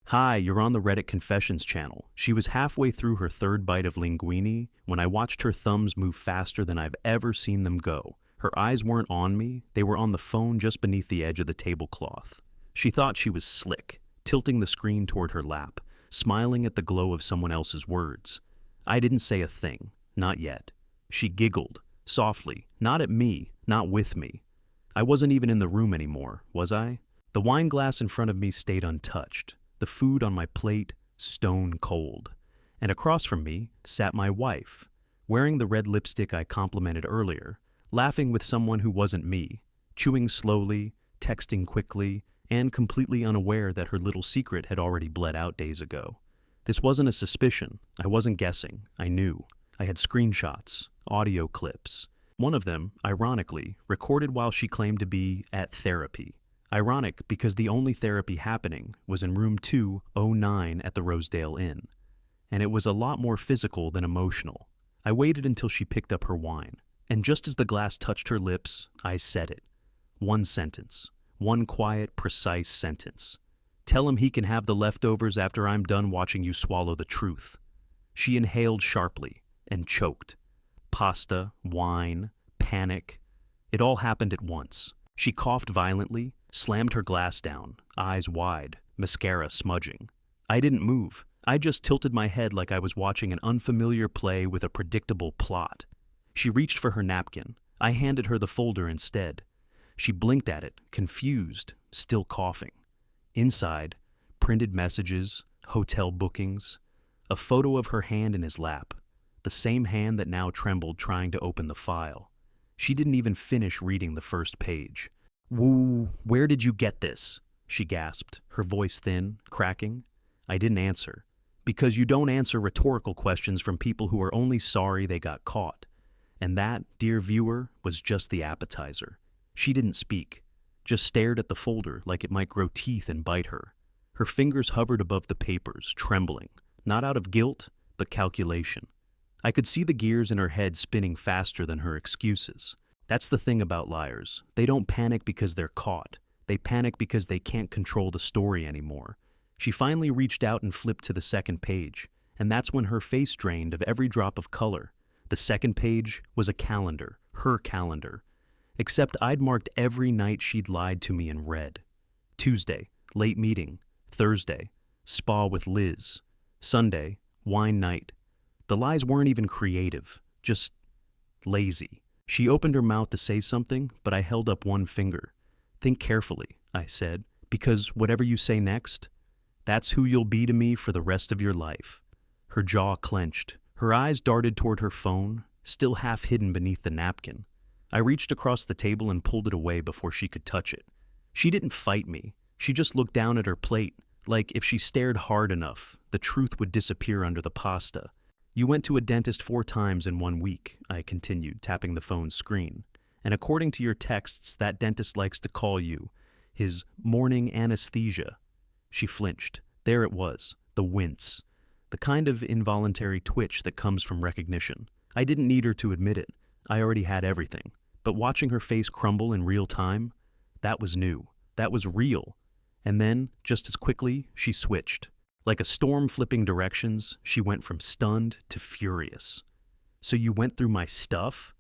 Hi, you're on the Reddit Confessions channel. She was halfway through her third bite of linguine when I watched her thumbs move faster than I've ever seen them go. Her eyes weren't on me, they were on the phone just beneath the edge of the tablecloth. She thought she was slick, tilting the screen toward her lap, smiling at the glow of someone else's words. I didn't say a thing, not yet. She giggled, softly, not at me, not with me. I wasn't even in the room anymore, was I? The wine glass in front of me stayed untouched, the food on my plate stone cold. And across from me sat my wife, wearing the red lipstick I complimented earlier, laughing with someone who wasn't me, chewing slowly, texting quickly, and completely unaware that her little secret had already bled out days ago. This wasn't a suspicion. I wasn't guessing. I knew. I had screenshots, audio clips. One of them, ironically, recorded while she claimed to be at therapy. Ironic because the only therapy happening was in room 209 at the Rosedale Inn. And it was a lot more physical than emotional. I waited until she picked up her wine, and just as the glass touched her lips, I said it. One sentence. One quiet, precise sentence. Tell him he can have the leftovers after I'm done watching you swallow the truth. She inhaled sharply and choked. Pasta, wine, panic. It all happened at once. She coughed violently, slammed her glass down, eyes wide, mascara smudging. I didn't move. I just tilted my head like I was watching an unfamiliar play with a predictable plot. She reached for her napkin. I handed her the folder instead. She blinked at it, confused, still coughing. Inside, printed messages, hotel bookings, a photo of her hand in his lap, the same hand that now trembled trying to open the file. She didn't even finish reading the first page. "Woo, where did you get this?" she gasped, her voice thin, cracking. I didn't answer. Because you don't answer rhetorical questions from people who are only sorry they got caught. And that, dear viewer, was just the appetizer. She didn't speak, just stared at the folder like it might grow teeth and bite her. Her fingers hovered above the papers, trembling, not out of guilt, but calculation. I could see the gears in her head spinning faster than her excuses. That's the thing about liars. They don't panic because they're caught. They panic because they can't control the story anymore. She finally reached out and flipped to the second page, and that's when her face drained of every drop of color. The second page was a calendar, her calendar. Except I'd marked every night she'd lied to me in red. Tuesday, late meeting. Thursday, spa with Liz. Sunday, wine night. The lies weren't even creative, just lazy. She opened her mouth to say something, but I held up one finger. "Think carefully," I said, "because whatever you say next, that's who you'll be to me for the rest of your life." Her jaw clenched. Her eyes darted toward her phone, still half hidden beneath the napkin. I reached across the table and pulled it away before she could touch it. She didn't fight me. She just looked down at her plate, like if she stared hard enough, the truth would disappear under the pasta. "You went to a dentist 4 times in 1 week," I continued, tapping the phone's screen. "And according to your texts, that dentist likes to call you his morning anesthesia." She flinched. There it was, the wince. The kind of involuntary twitch that comes from recognition. I didn't need her to admit it. I already had everything. But watching her face crumble in real time, that was new. That was real. And then, just as quickly, she switched. Like a storm flipping directions, she went from stunned to furious. "So you went through my stuff?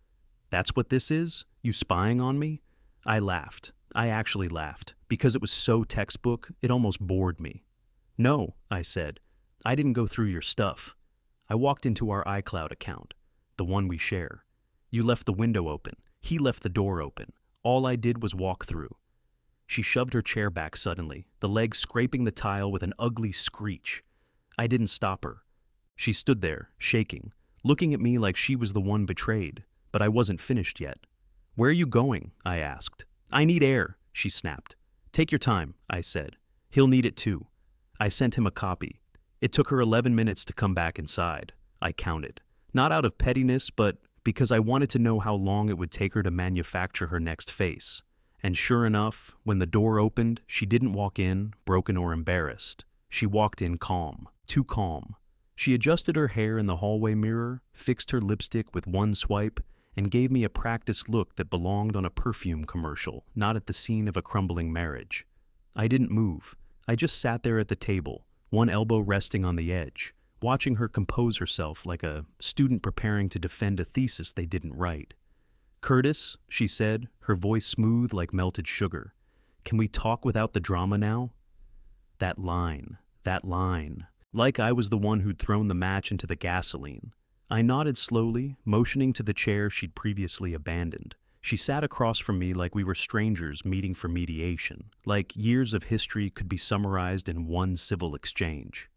That's what this is? You spying on me?" I laughed. I actually laughed. Because it was so textbook, it almost bored me. "No," I said. "I didn't go through your stuff. I walked into our iCloud account, the one we share. You left the window open. He left the door open. All I did was walk through." She shoved her chair back suddenly, the leg scraping the tile with an ugly screech. I didn't stop her. She stood there, shaking, looking at me like she was the one betrayed, but I wasn't finished yet. "Where are you going?" I asked. "I need air," she snapped. "Take your time," I said. "He'll need it too." I sent him a copy. It took her 11 minutes to come back inside. I counted. Not out of pettiness, but because I wanted to know how long it would take her to manufacture her next face. And sure enough, when the door opened, she didn't walk in, broken or embarrassed. She walked in calm, too calm. She adjusted her hair in the hallway mirror, fixed her lipstick with one swipe, and gave me a practiced look that belonged on a perfume commercial, not at the scene of a crumbling marriage. I didn't move. I just sat there at the table, one elbow resting on the edge, watching her compose herself like a student preparing to defend a thesis they didn't write. "Curtis," she said, her voice smooth like melted sugar, "can we talk without the drama now?" That line, that line. Like I was the one who'd thrown the match into the gasoline. I nodded slowly, motioning to the chair she'd previously abandoned. She sat across from me like we were strangers meeting for mediation, like years of history could be summarized in one civil exchange.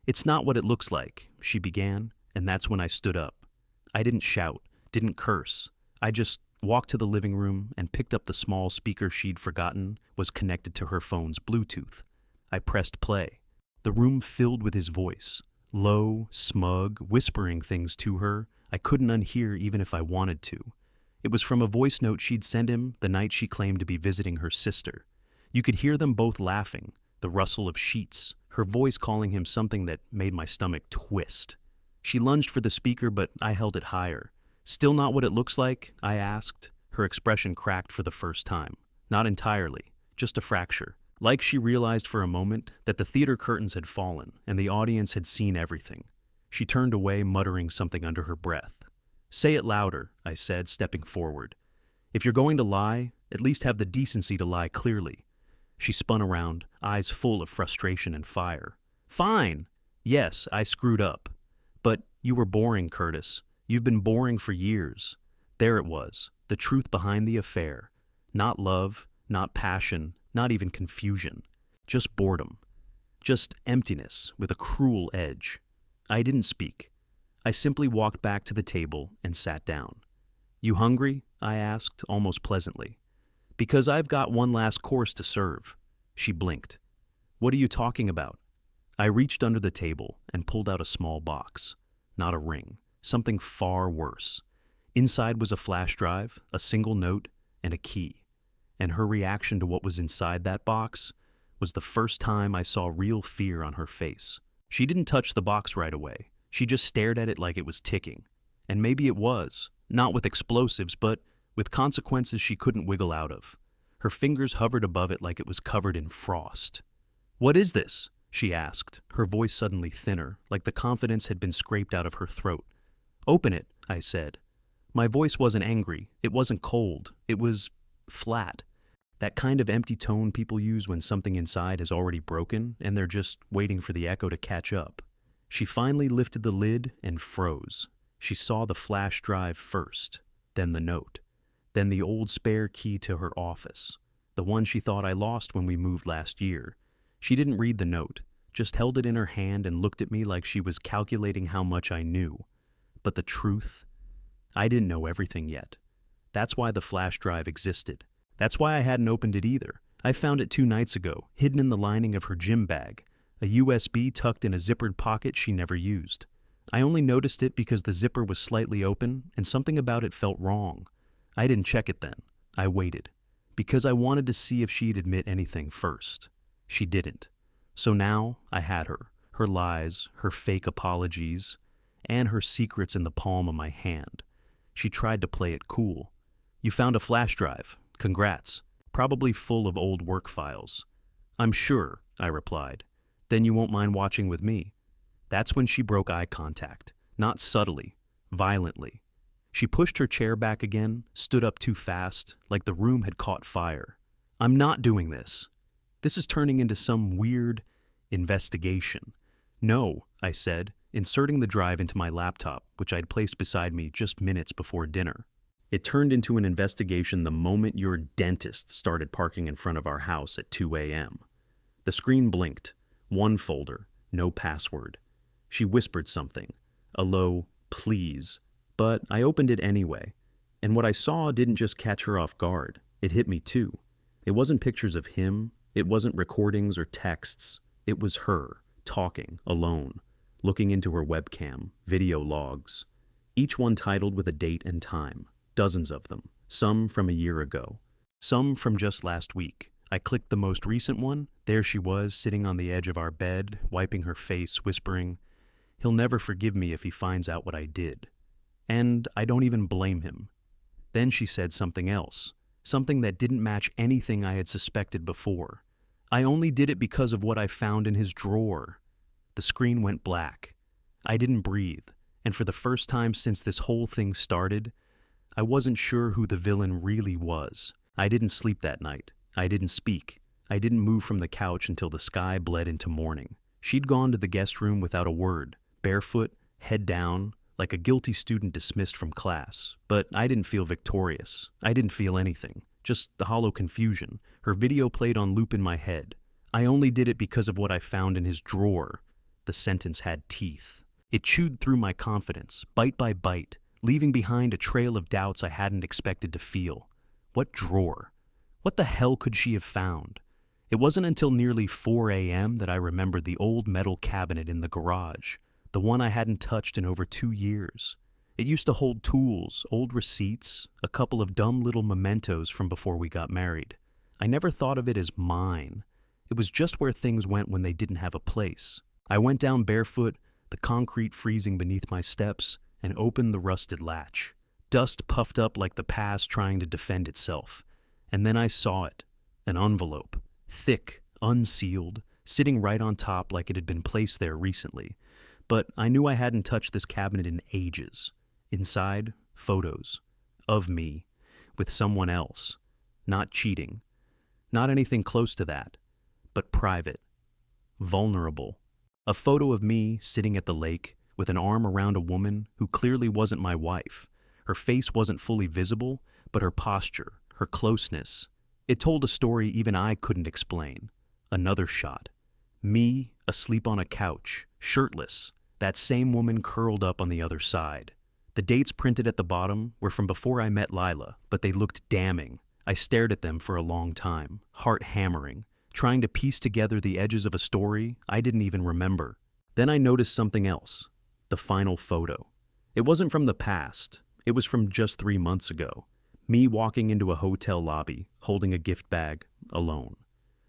"It's not what it looks like," she began, and that's when I stood up. I didn't shout, didn't curse. I just walked to the living room and picked up the small speaker she'd forgotten was connected to her phone's Bluetooth. I pressed play. The room filled with his voice, low, smug, whispering things to her I couldn't unhear even if I wanted to. It was from a voice note she'd sent him the night she claimed to be visiting her sister. You could hear them both laughing, the rustle of sheets, her voice calling him something that made my stomach twist. She lunged for the speaker, but I held it higher. "Still not what it looks like?" I asked. Her expression cracked for the first time. Not entirely, just a fracture. Like she realized for a moment that the theater curtains had fallen and the audience had seen everything. She turned away, muttering something under her breath. "Say it louder," I said, stepping forward. "If you're going to lie, at least have the decency to lie clearly." She spun around, eyes full of frustration and fire. "Fine! Yes, I screwed up. But you were boring, Curtis. You've been boring for years." There it was, the truth behind the affair. Not love, not passion, not even confusion. Just boredom. Just emptiness with a cruel edge. I didn't speak. I simply walked back to the table and sat down. "You hungry?" I asked, almost pleasantly. "Because I've got one last course to serve." She blinked. "What are you talking about?" I reached under the table and pulled out a small box. Not a ring. Something far worse. Inside was a flash drive, a single note, and a key. And her reaction to what was inside that box was the first time I saw real fear on her face. She didn't touch the box right away. She just stared at it like it was ticking. And maybe it was, not with explosives, but with consequences she couldn't wiggle out of. Her fingers hovered above it like it was covered in frost. "What is this?" she asked, her voice suddenly thinner, like the confidence had been scraped out of her throat. "Open it," I said. My voice wasn't angry. It wasn't cold. It was flat. That kind of empty tone people use when something inside has already broken and they're just waiting for the echo to catch up. She finally lifted the lid and froze. She saw the flash drive first, then the note, then the old spare key to her office, the one she thought I lost when we moved last year. She didn't read the note, just held it in her hand and looked at me like she was calculating how much I knew. But the truth? I didn't know everything yet. That's why the flash drive existed. That's why I hadn't opened it either. I found it 2 nights ago, hidden in the lining of her gym bag, a USB tucked in a zippered pocket she never used. I only noticed it because the zipper was slightly open and something about it felt wrong. I didn't check it then. I waited. Because I wanted to see if she'd admit anything first. She didn't. So now I had her lies, her fake apologies, and her secrets in the palm of my hand. She tried to play it cool. "You found a flash drive. Congrats. Probably full of old work files." "I'm sure," I replied. "Then you won't mind watching with me." That's when she broke eye contact. Not subtly, violently. She pushed her chair back again, stood up too fast, like the room had caught fire. "I'm not doing this. This is turning into some weird investigation." "No," I said, inserting the drive into my laptop, which I'd placed beside me just minutes before dinner. "It turned into an investigation the moment your dentist started parking in front of our house at 2 a.m. The screen blinked. One folder, no password. She whispered something, a low "please," but I opened it anyway. And what I saw didn't just catch her off guard. It hit me too. It wasn't pictures of him. It wasn't recordings or texts. It was her, talking, alone, looking into her webcam, video logs, each one titled with a date and time. Dozens of them, some from a year ago, some from just last week. I clicked the most recent one. There she was, sitting on the edge of our bed, wiping her face, whispering, "He'll never forgive me if he finds out what I did." And I don't even blame him. Then she said something else, something that didn't match anything I had suspected before. "I only did it because of what I found in his drawer." The screen went black. I didn't breathe, and for the first time since this whole thing started, I wasn't sure who the villain really was. I didn't sleep that night. I didn't speak. I didn't move from the couch until the sky bled into morning. She'd gone to the guest room without a word, barefoot, head down, like a guilty student dismissed from class. But I didn't feel victorious. I didn't feel anything. Just the hollow confusion. Her video played on loop in my head. I only did it because of what I found in his drawer. The sentence had teeth. It chewed through my confidence, bite by bite, leaving behind a trail of doubts I hadn't expected to feel. What drawer? What the hell could she have found? It wasn't until nearly 4 a.m. that I remembered the old metal cabinet in the garage, the one I hadn't touched in over 2 years. It used to hold tools, old receipts, a couple of dumb little mementos from before we got married. I never thought of it as mine. It was just where things went when they didn't have a place. I went down barefoot, the concrete freezing beneath my steps, and opened the rusted latch. Dust puffed up like the past trying to defend itself. And then I saw it, an envelope, thick, unsealed, sitting right on top like it had been placed there recently. But I knew I hadn't touched this cabinet in ages. Inside, photos. Of me. With someone else. Not cheating. Not anything close to that. But private. Vulnerable. A photo of me sitting at the lake with an arm around a woman who clearly wasn't my wife. Her face wasn't fully visible, but her posture, her closeness. It told a story even I couldn't explain. Another shot. Me, asleep on a couch, shirtless. That same woman curled up on the other side. The dates printed at the bottom were from before I met Lila, but they looked damning. I stared at them for a long time, heart hammering, trying to piece together the edges of a story I didn't even remember. Then I noticed something else. The final photo. It wasn't from the past. It was from just 3 months ago. Me walking into a hotel lobby, holding a gift bag, alone.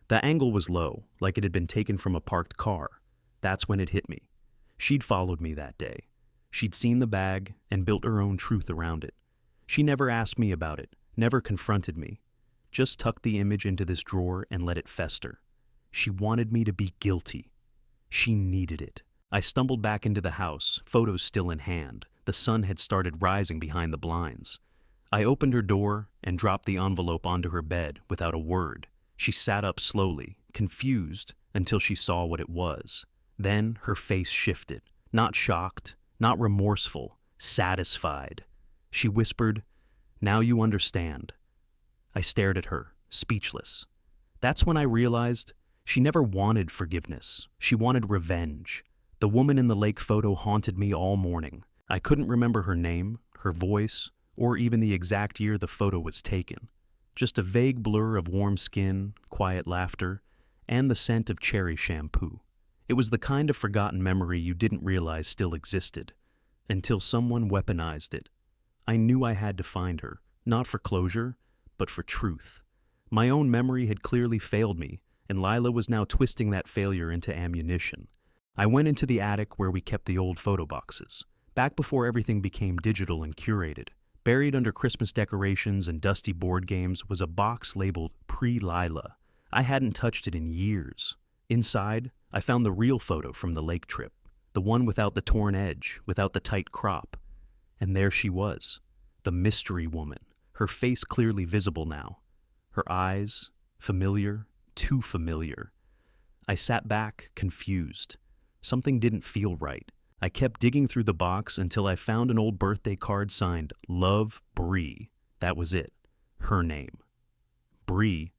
The angle was low, like it had been taken from a parked car. That's when it hit me. She'd followed me that day. She'd seen the bag and built her own truth around it. She never asked me about it, never confronted me. Just tucked the image into this drawer and let it fester. She wanted me to be guilty. She needed it. I stumbled back into the house, photos still in hand. The sun had started rising behind the blinds. I opened her door and dropped the envelope onto her bed without a word. She sat up slowly, confused, until she saw what it was. Then her face shifted, not shocked, not remorseful, satisfied. She whispered, "Now you understand." I stared at her, speechless. That's when I realized she never wanted forgiveness. She wanted revenge. The woman in the lake photo haunted me all morning. I couldn't remember her name, her voice, or even the exact year the photo was taken. Just a vague blur of warm skin, quiet laughter, and the scent of cherry shampoo. It was the kind of forgotten memory you didn't realize still existed, until someone weaponized it. I knew I had to find her, not for closure, but for truth. My own memory had clearly failed me, and Lila was now twisting that failure into ammunition. I went into the attic where we kept the old photo boxes, back before everything became digital and curated. Buried under Christmas decorations and dusty board games was a box labeled Pre-Lila. I hadn't touched it in years. Inside, I found the real photo from the lake trip, the one without the torn edge, without the tight crop. And there she was, the mystery woman, her face clearly visible now. Her eyes, familiar, too familiar. I sat back, confused. Something didn't feel right. I kept digging through the box until I found an old birthday card signed Love Bree. That was it. Her name. Bree.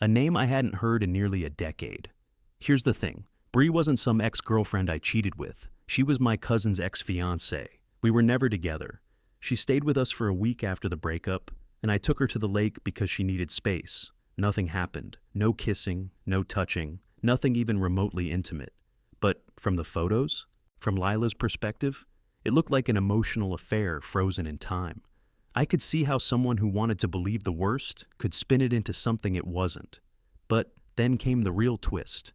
A name I hadn't heard in nearly a decade. Here's the thing. Bree wasn't some ex-girlfriend I cheated with. She was my cousin's ex-fiancée. We were never together. She stayed with us for a week after the breakup, and I took her to the lake because she needed space. Nothing happened. No kissing, no touching, nothing even remotely intimate. But from the photos, from Lila's perspective, it looked like an emotional affair frozen in time. I could see how someone who wanted to believe the worst could spin it into something it wasn't. But then came the real twist.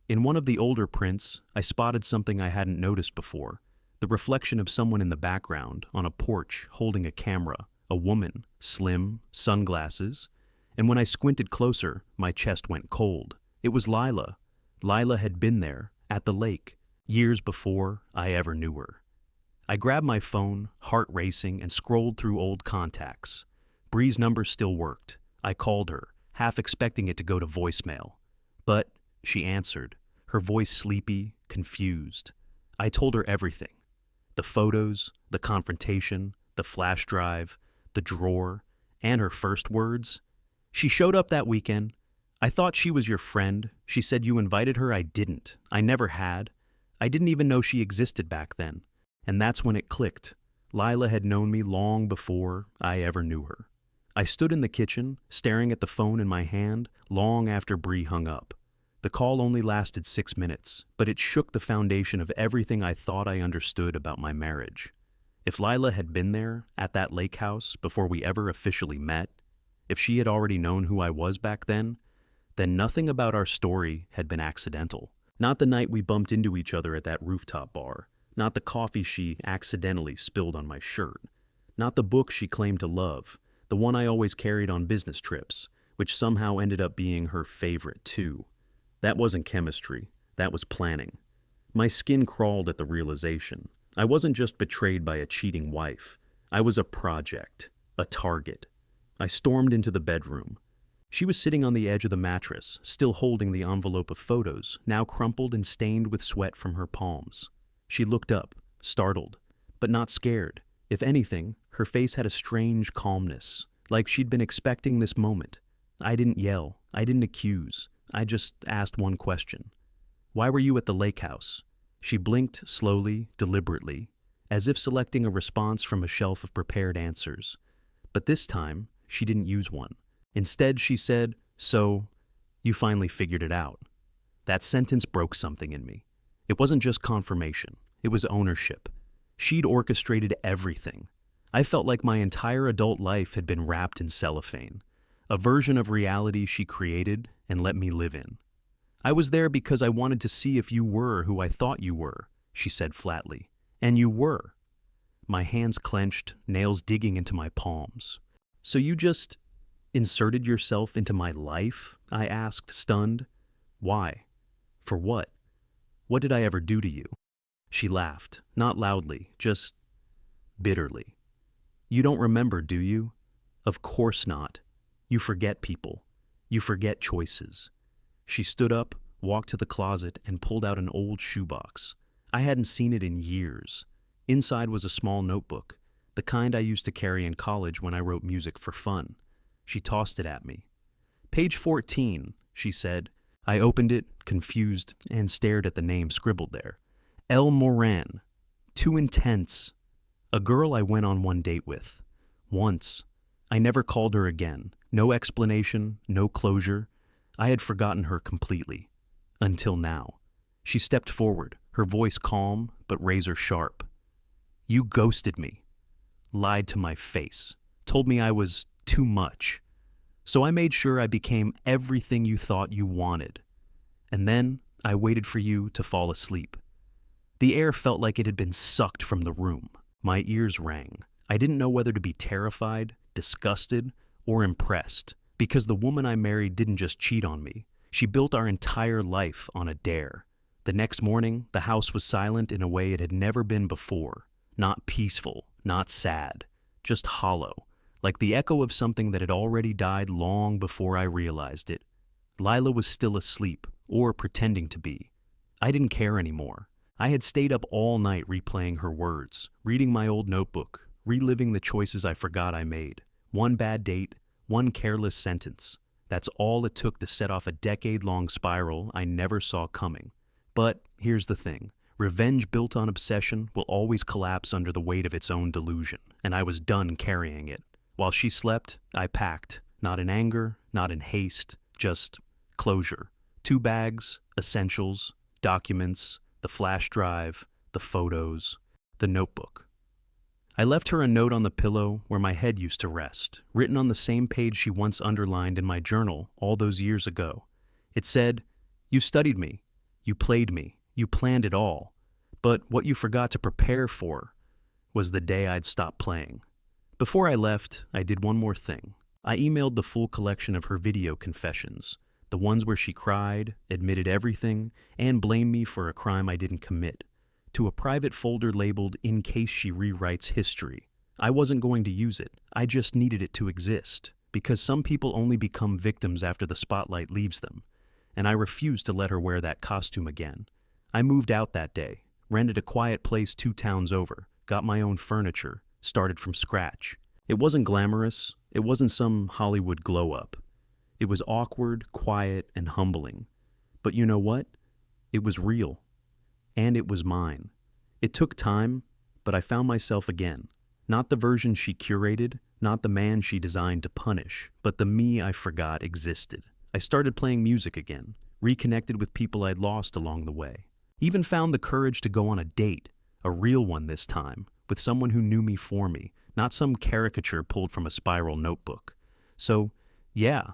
In one of the older prints, I spotted something I hadn't noticed before. The reflection of someone in the background, on a porch, holding a camera. A woman, slim, sunglasses. And when I squinted closer, my chest went cold. It was Lila. Lila had been there, at the lake, years before I ever knew her. I grabbed my phone, heart racing, and scrolled through old contacts. Bree's number still worked. I called her, half expecting it to go to voicemail. But she answered, her voice sleepy, confused. I told her everything. The photos, the confrontation, the flash drive, the drawer, and her first words. She showed up that weekend. I thought she was your friend. She said you invited her. I didn't. I never had. I didn't even know she existed back then. And that's when it clicked. Lila had known me long before I ever knew her. I stood in the kitchen, staring at the phone in my hand, long after Bree hung up. The call only lasted 6 minutes, but it shook the foundation of everything I thought I understood about my marriage. If Lila had been there, at that lake house, before we ever officially met, if she had already known who I was back then nothing about our story had been accidental. Not the night we bumped into each other at that rooftop bar. Not the coffee she accidentally spilled on my shirt. Not the book she claimed to love, the one I always carried on business trips, which somehow ended up being her favorite too. That wasn't chemistry, that was planning. My skin crawled at the realization. I wasn't just betrayed by a cheating wife. I was a project, a target. I stormed into the bedroom. She was sitting on the edge of the mattress, still holding the envelope of photos, now crumpled and stained with sweat from her palms. She looked up, startled, but not scared. If anything, her face had a strange calmness, like she'd been expecting this moment. I didn't yell. I didn't accuse. I just asked one question. Why were you at the lake house? She blinked slowly, deliberately, as if selecting a response from a shelf of prepared answers. But this time, she didn't use one. Instead, she said, "So, you finally figured it out." That sentence broke something in me. It wasn't just confirmation. It was ownership. She'd orchestrated everything. I felt like my entire adult life had been wrapped in cellophane, a version of reality she created and let me live in. "I was there because I wanted to see if you were who I thought you were," she said flatly. "And you were." My hands clenched, nails digging into my palms. "So you just inserted yourself into my life?" I asked, stunned. "Why? For what? What did I ever do to you?" She laughed, not loudly, just bitterly. "You don't remember, do you? Of course not. You forget people. You forget choices." She stood up, walked to the closet, and pulled out an old shoebox. I hadn't seen it in years. Inside was a small notebook, the kind I used to carry in college when I wrote music for fun. She tossed it at me. "Page 14, she said. I opened it, confused, and stared at the name scribbled there. L. Moran. Too intense. A girl I went on one date with. Once. I never called her again. No explanation, no closure. I had forgotten her completely. Until now." She stepped forward, her voice calm but razor sharp. "You ghosted me. Lied to my face. Told me I was too much. So I made sure I became everything you thought you wanted. And then I waited for you to fall asleep." The air felt like it had been sucked from the room. My ears rang. I didn't know whether to be terrified, disgusted, or impressed, because the woman I married didn't just cheat on me. She built our entire life on a dare. The next morning, the house was silent in a way it had never been before. Not peaceful, not sad, just hollow, like the echo of something that had already died long before I realized it. Lila was still asleep, or pretending to be. I didn't care anymore. I had stayed up all night replaying her words, reading my old notebook, reliving the choices I forgot I made. One bad date, one careless sentence. That's all it took to set off a decade-long spiral I never saw coming. But here's the thing. Revenge built on obsession will always collapse under the weight of its own delusion, and I was done carrying it. While she slept, I packed, not in anger, not in haste, just closure. 2 bags, essentials, documents, the flash drive, the photos, the notebook. I left her a note on the pillow where my head used to rest, written on the same page she once underlined in my journal all those years ago. It said, "You studied me, you played me, you planned it all, but what you forgot to prepare for was the day I'd stop playing." Before I left, I did one more thing. I emailed the full collection of her video confessions, The ones where she cried, admitted everything, and blamed me for a crime I didn't commit. To a private folder labeled "In case she rewrites history." I wasn't going to use it, I just needed it to exist, because some people only become victims after the spotlight leaves them, and I refused to let her wear that costume again. I moved out that day, rented a quiet place 2 towns over, got my own furniture, started from scratch. It wasn't glamorous, it wasn't some Hollywood glow-up. It was awkward, quiet, and humbling. But you know what? It was real. And it was mine. It took time, but I found myself again. Not the version she curated, not the man she designed to punish, but the me I forgot existed. I started playing music again, reconnected with people I'd lost along the way. Even found the courage to go on a date, a real one this time, with someone who knew me for me, not some caricature pulled from a spiral notebook. So, yeah,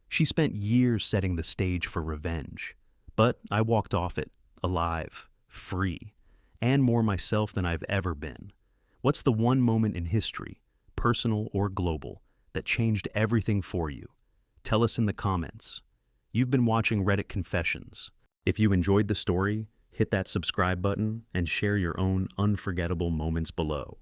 she spent years setting the stage for revenge. But I walked off it, alive, free, and more myself than I've ever been. What's the one moment in history, personal or global, that changed everything for you? Tell us in the comments. You've been watching Reddit Confessions. If you enjoyed the story, hit that subscribe button and share your own unforgettable moments below.